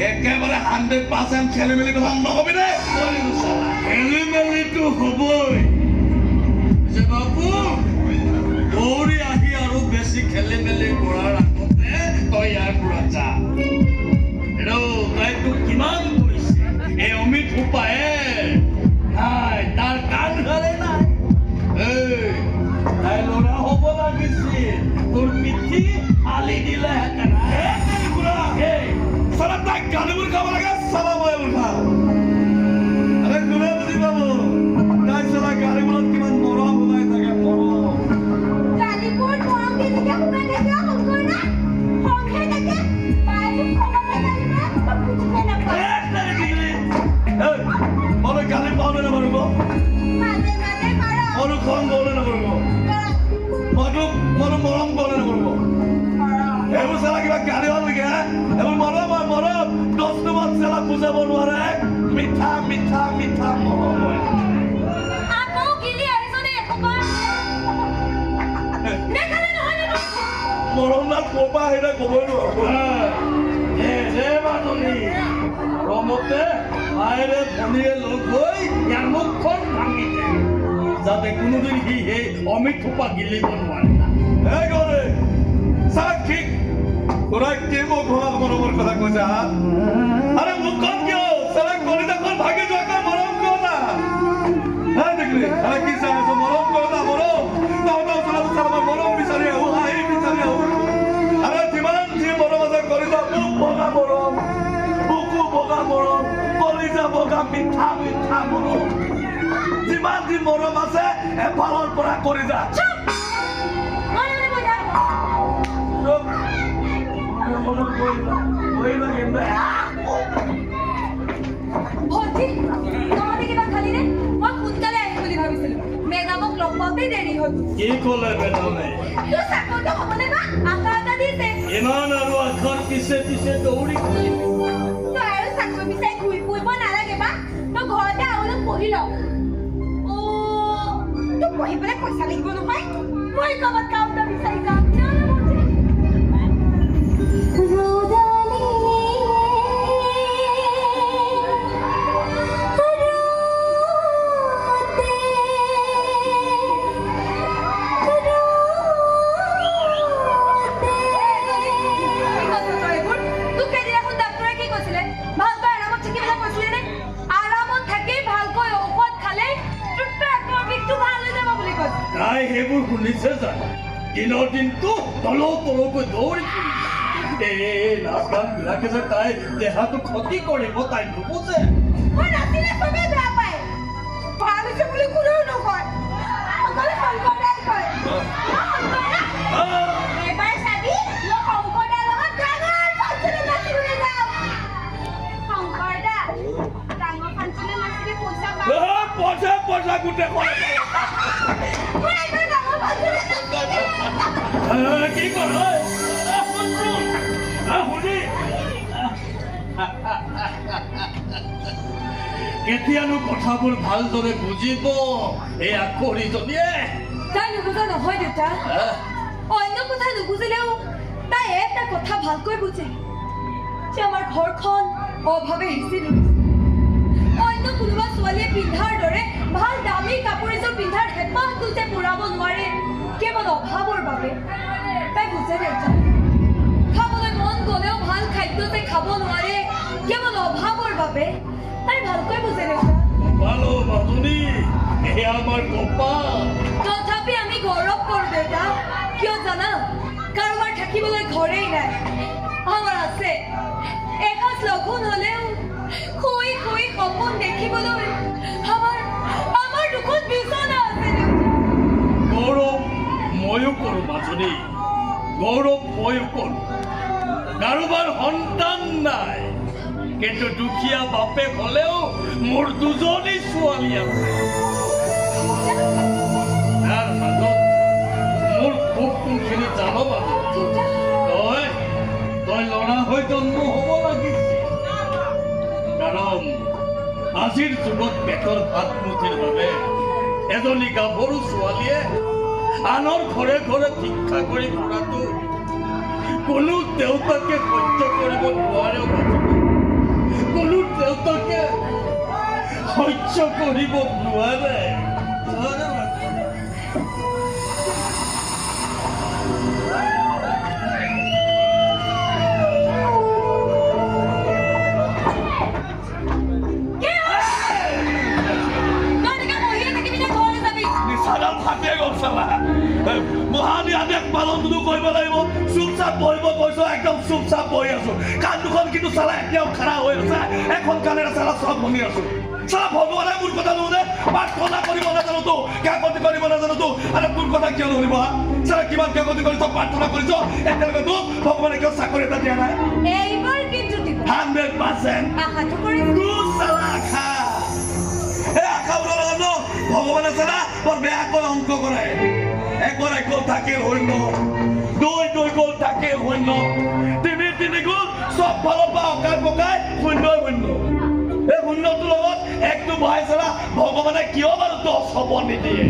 একেবারে 100% খেলে মেলি কথা নকবি দে খেলি মেলিটো হবই যে বাবু দৌৰি আহি আৰু বেছি খেলি মেলি কৰাৰ আগতে তই ইয়াৰ পৰা যা তাইতো কিমান কৰিছে এই অমিত উপায়ে নাই তাৰ কাণ ধৰে নাই তাই ল'ৰা হ'ব লাগিছিল তোৰ পিঠি আলি দিলেহেঁতেন সারা তাই গানে মুরখা বলা সালা বলে মুরখা আরে গুনে বুঝি বাবু তাই সালা গানে মুরখ কিমান মরম বলাই থাকে মরম গালিপুর মরম দিয়ে দেখে হুনা দেখে হল কই না হংখে দেখে বাইরে খবর লাগে না তো বুঝতে না পারে একটা ডিগ্রি এই বলে গালি পাওনে না বলবো মাঝে মারো বড় কোন বলে না বলবো বড় মরম বলে না বলবো এমন সালা কিবা গালি হবে কে এমন মরম মরম দস্তমাত সালা বুঝাব নোৱাৰে মিঠা মিঠা মিঠা মৰম হয় আকৌ গিলি আইছনে একবাৰ নেখালে নহয় না মৰম না কোপা হেটা কবই নোৱাৰো হে মাননি ৰমতে আইৰে ধনীয়ে লগ হৈ ইয়াৰ মুখখন ভাঙি যায় যাতে কোনোদিন সি সেই অমিত থোপা গিলিব নোৱাৰে হে গৰে সাক্ষী তোৰা কে মোক ঘোড়া মৰমেৰ কথা কইছা আৰে মুখখন কিয় সাৰা কলিজাখন ভাগে যোৱা মৰম কিয় না হ্যাঁ দেখলি আৰে কি চাইছ মৰম কিয় না মৰম তাও সাৰা সাৰা মৰম বিচাৰি আহো আহি বিচাৰি আহো আরে যিমান যি মরম আছে কলিজা মুখ বগা মরম বুকু বগা মরম কলিজা বগা মিঠা মিঠা মরম যিমান যি মরম আছে এফালৰ পৰা কলিজা ভর্তি তোমাদের কিবা খালি নে মই সোনকালে আহিম বুলি ভাবিছিলো মেডামক লগ পাওঁতে দেৰি হ'ল কি ক'লে মেডামে তোৰ চাকৰিটো হ'বনে বা আশা এটা দিছে ইমান আৰু আশাৰ পিছে পিছে দৌৰি তই আৰু চাকৰি বিচাৰি ঘূৰি ফুৰিব নালাগে বা তই ঘৰতে অলপ পঢ়ি ল তোক পঢ়িবলৈ পইচা লাগিব নহয় মই ক'ৰবাত কাম এটা বিচাৰি যাম তাই সেইবোৰ শুনিছে জানো দিনৰ দিনটো তলকৈ দৌৰি ফুৰিছে এই নাচ গান বিলাকে যে তাই দেহাটো ক্ষতি কৰিব তাই নুবুজে মই নাচিলে চবেই বেয়া পায় ভাল হৈছে বুলি কোনেও নকয় অকলে শংকৰদাই কয় এবাৰ চাবি মই শংকৰদাৰ লগত ডাঙৰ ফাংচনত নাচিবলৈ যাম শংকৰদা ডাঙৰ ফাংচনত নাচিলে পইচা পাম পইচা গোটেই কি কৰ কেতিয়ানো কথাবোৰ ভালদৰে বুজিব এই আখৰিজনীয়ে তাই নুবুজা নহয় দেউতা অন্য কথা নুবুজিলেও তাই এটা কথা ভালকৈ বুজে যে আমাৰ ঘৰখন অভাৱে হেঁচি ধৰিছে অন্য কোনোবা ছোৱালীয়ে পিন্ধাৰ দৰে ভাল দামী কাপোৰ এযোৰ পিন্ধাৰ হেঁপাহটো যে পূৰাব নোৱাৰে কেৱল অভাৱৰ বাবে তাই বুজে দেউতা খাবলৈ মন গ'লেও ভাল খাদ্য যে খাব নোৱাৰে কেৱল অভাৱৰ বাবে তাই ভালকৈ বুজে দেউতা এয়া আমাৰ কপাল। তথাপি আমি গৌৰৱ কৰোঁ দেউতা। কিয় জানা? কাৰোবাৰ থাকিবলৈ ঘৰেই নাই। আমাৰ আছে। এসাঁজ লঘোণ হ'লেও শুই শুই সপোন দেখিবলৈ আমাৰ দুখন বিচনা আছে দেউতা। গৌৰৱ ময়ো কৰোঁ মাজনী, গৌৰৱ ময়ো কৰোঁ। কাৰোবাৰ সন্তান নাই, কিন্তু দুখীয়া বাপেক হ'লেও মোৰ দুজনী ছোৱালী আছে। তাৰ মাজত মোৰ খুব কোনখিনি জানো মাজত তই ল'ৰা হৈ জন্ম হ'ব লাগিছিল। কাৰণ আজিৰ যুগত পেটৰ ভাত মুঠিৰ বাবে এজনী গাভৰু ছোৱালীয়ে আনৰ ঘৰে ঘৰে ভিক্ষা কৰি ফুৰাটো কোনো দেউতাকে সহ্য কৰিব নোৱাৰে। কোনো দেউতাকে সহ্য কৰিব নোৱাৰে। মহানী আদেশ পালনটো কৰিব লাগিব। চুপচাপ বহিব কৈছো, একদম চুপচাপ বহি আছো। কাণ দুখন কিন্তু চালা এতিয়াও খাৰা হৈ আছে। এখন কাণেৰে চালা চব শুনি আছো। চালা ভগৱানে মোৰ কথা নুশুনে, প্ৰাৰ্থনা কৰিব নাজানো তো, কাকতি কৰিব নাজানো তো, আৰু তোৰ কথা কিয় নুশুনিব? চালা কিমান কাকতি কৰিছ, প্ৰাৰ্থনা কৰিছ, এতিয়ালৈকে তো ভগৱানে কিয় চাকৰি এটা দিয়া নাই? এইবাৰ কিন্তু দিব 100%। আশাটো কৰিছো। তোৰ চালা আশা, এই আশা ওলোৱাৰ লগত ভগৱানে চালা বৰ বেয়াকৈ অংক কৰে। একবাৰ এক গোল থাকে শূন্য, দুই গোল থাকে শূন্য, তিনি গোল চব ফালৰ পৰা অকাই পকাই শূন্যই শূন্য। এই শূন্যটোৰ লগত একটো বহাই চালা ভগৱানে কিয় বাৰু 10 হ'ব নিদিয়ে?